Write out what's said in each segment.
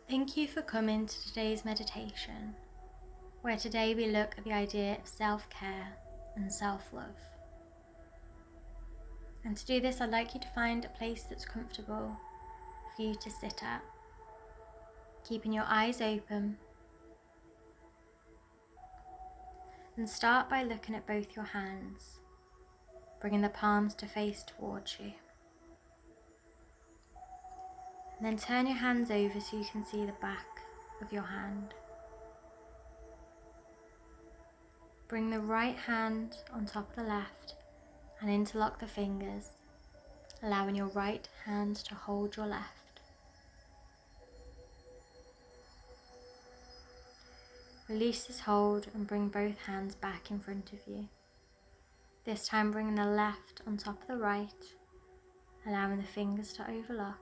Thank you for coming to today's meditation, where today we look at the idea of self-care and self-love. And to do this, I'd like you to find a place that's comfortable for you to sit at, keeping your eyes open. And start by looking at both your hands, bringing the palms to face towards you. And then turn your hands over so you can see the back of your hand. Bring the right hand on top of the left and interlock the fingers, allowing your right hand to hold your left. Release this hold and bring both hands back in front of you. This time bringing the left on top of the right, allowing the fingers to overlock,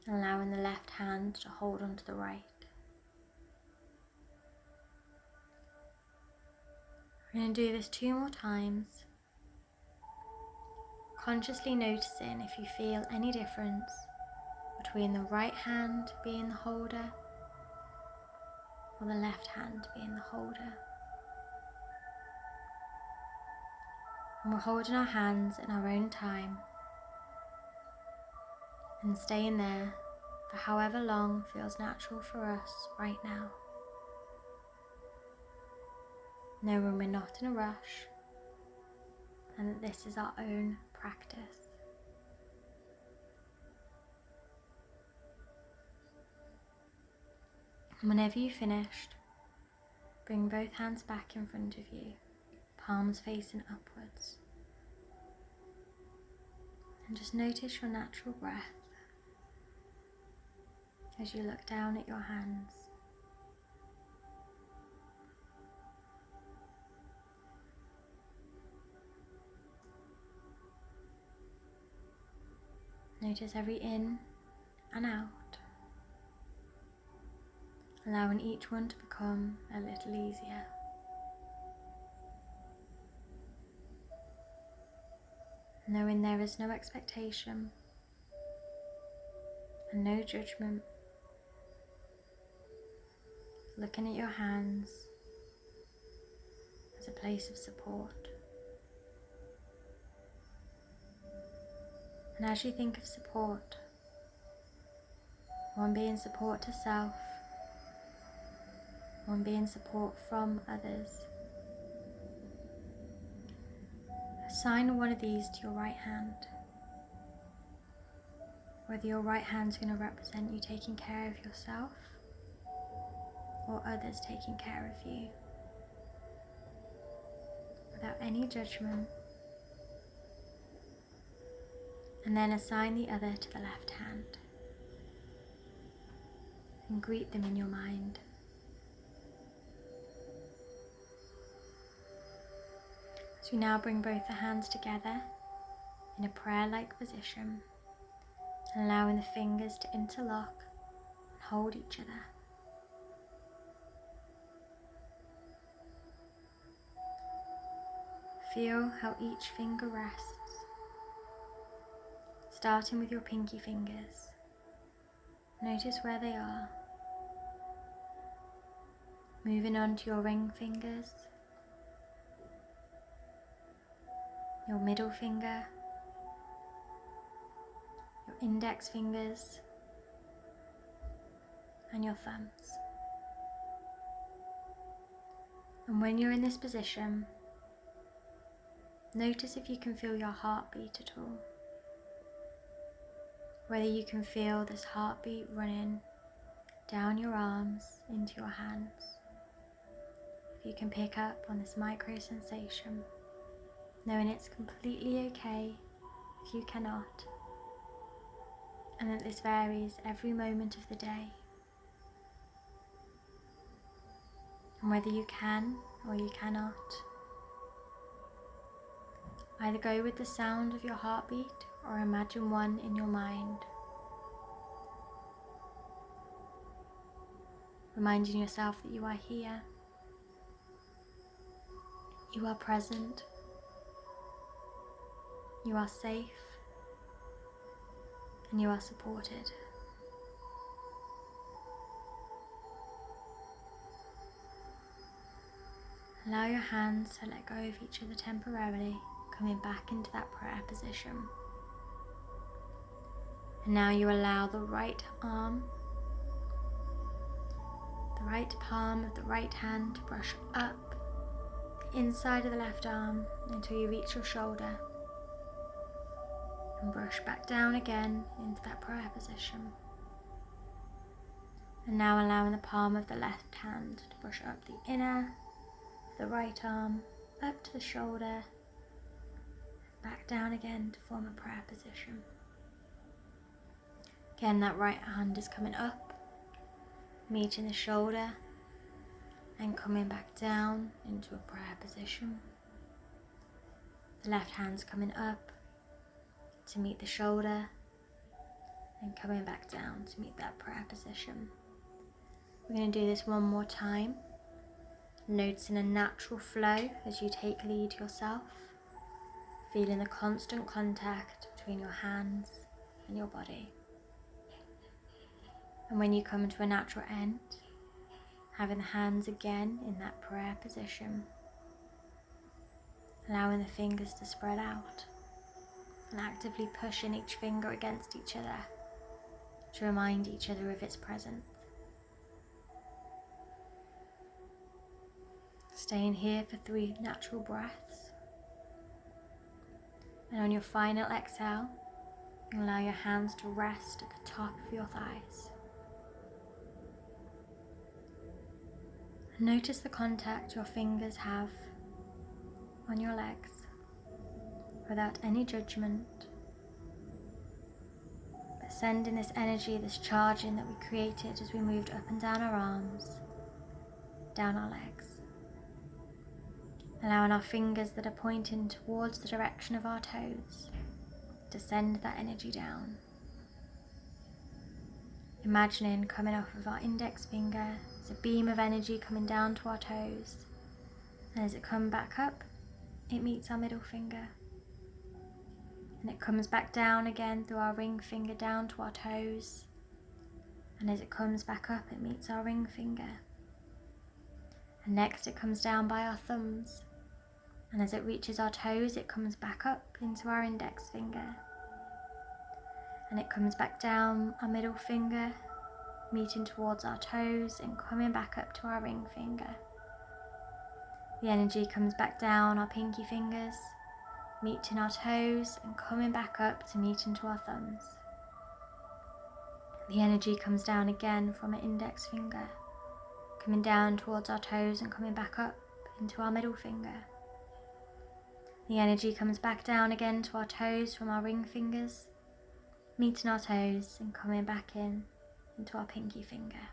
and allowing the left hand to hold onto the right. We're going to do this 2 more times, consciously noticing if you feel any difference between the right hand being the holder or the left hand being the holder. And we're holding our hands in our own time and staying there for however long feels natural for us right now. Knowing we're not in a rush and that this is our own practice. And whenever you've finished, bring both hands back in front of you, palms facing upwards. And just notice your natural breath as you look down at your hands. Notice every in and out, allowing each one to become a little easier. Knowing there is no expectation and no judgment. Looking at your hands as a place of support. And as you think of support, one being support to self, one being support from others, assign one of these to your right hand. Whether your right hand's going to represent you taking care of yourself or others taking care of you, without any judgment. And then assign the other to the left hand and greet them in your mind. As we now bring both the hands together in a prayer-like position, allowing the fingers to interlock and hold each other. Feel how each finger rests, starting with your pinky fingers. Notice where they are. Moving on to your ring fingers, your middle finger, your index fingers, and your thumbs. And when you're in this position, notice if you can feel your heartbeat at all. Whether you can feel this heartbeat running down your arms into your hands. If you can pick up on this micro sensation, knowing it's completely okay if you cannot, and that this varies every moment of the day. And whether you can or you cannot, either go with the sound of your heartbeat or imagine one in your mind. Reminding yourself that you are here, you are present, you are safe, and you are supported. Allow your hands to let go of each other temporarily, coming back into that prayer position. And now you allow the right arm, the right palm of the right hand to brush up the inside of the left arm until you reach your shoulder. And brush back down again into that prayer position. And now allowing the palm of the left hand to brush up the inner of the right arm, up to the shoulder, back down again to form a prayer position. Again, that right hand is coming up, meeting the shoulder, and coming back down into a prayer position. The left hand's coming up to meet the shoulder, and coming back down to meet that prayer position. We're going to do this one more time, noticing a natural flow as you take lead yourself, feeling the constant contact between your hands and your body. And when you come to a natural end, having the hands again in that prayer position, allowing the fingers to spread out and actively pushing each finger against each other to remind each other of its presence. Staying here for 3 natural breaths. And on your final exhale, you allow your hands to rest at the top of your thighs. And notice the contact your fingers have on your legs without any judgment, but sending this energy, this charging that we created as we moved up and down our arms, down our legs. Allowing our fingers that are pointing towards the direction of our toes to send that energy down. Imagining coming off of our index finger as a beam of energy coming down to our toes, and as it comes back up, it meets our middle finger, and it comes back down again through our ring finger down to our toes, and as it comes back up, it meets our ring finger, and next it comes down by our thumbs, and as it reaches our toes, it comes back up into our index finger, and it comes back down our middle finger, meeting towards our toes and coming back up to our ring finger. The energy comes back down our pinky fingers, meeting our toes and coming back up to meet into our thumbs. The energy comes down again from our index finger, coming down towards our toes and coming back up into our middle finger. The energy comes back down again to our toes from our ring fingers, meeting our toes and coming back into our pinky finger.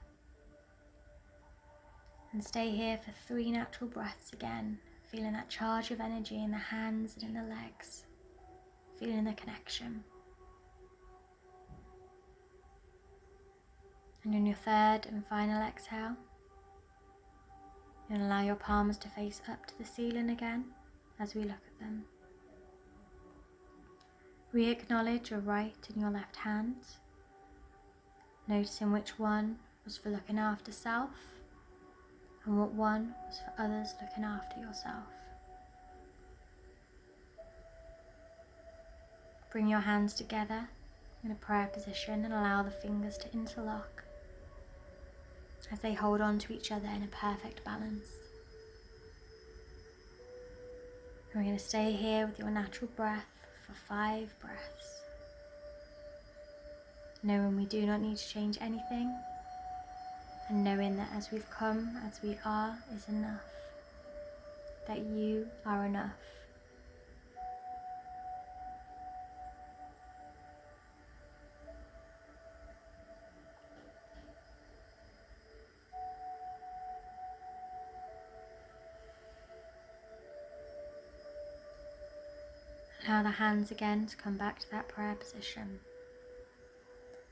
And stay here for 3 natural breaths again, feeling that charge of energy in the hands and in the legs, feeling the connection. And on your 3rd and final exhale, you'll allow your palms to face up to the ceiling again as we look at them. Re-acknowledge your right and your left hands, noticing which one was for looking after self and what one was for others looking after yourself. Bring your hands together in a prayer position and allow the fingers to interlock as they hold on to each other in a perfect balance. And we're going to stay here with your natural breath for 5 breaths, knowing we do not need to change anything, and knowing that as we've come, as we are, is enough, that you are enough. Allow the hands again to come back to that prayer position,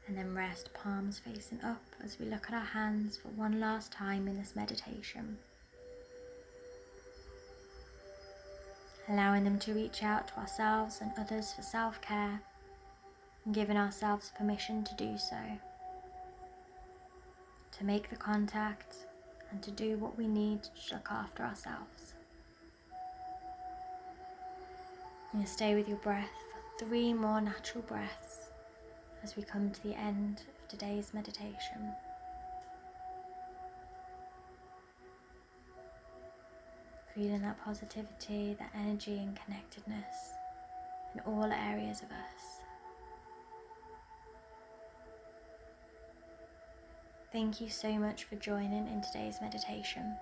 and then rest palms facing up as we look at our hands for one last time in this meditation. Allowing them to reach out to ourselves and others for self-care, and giving ourselves permission to do so, to make the contact and to do what we need to look after ourselves. And stay with your breath for 3 more natural breaths as we come to the end of today's meditation. Feeling that positivity, that energy and connectedness in all areas of us. Thank you so much for joining in today's meditation.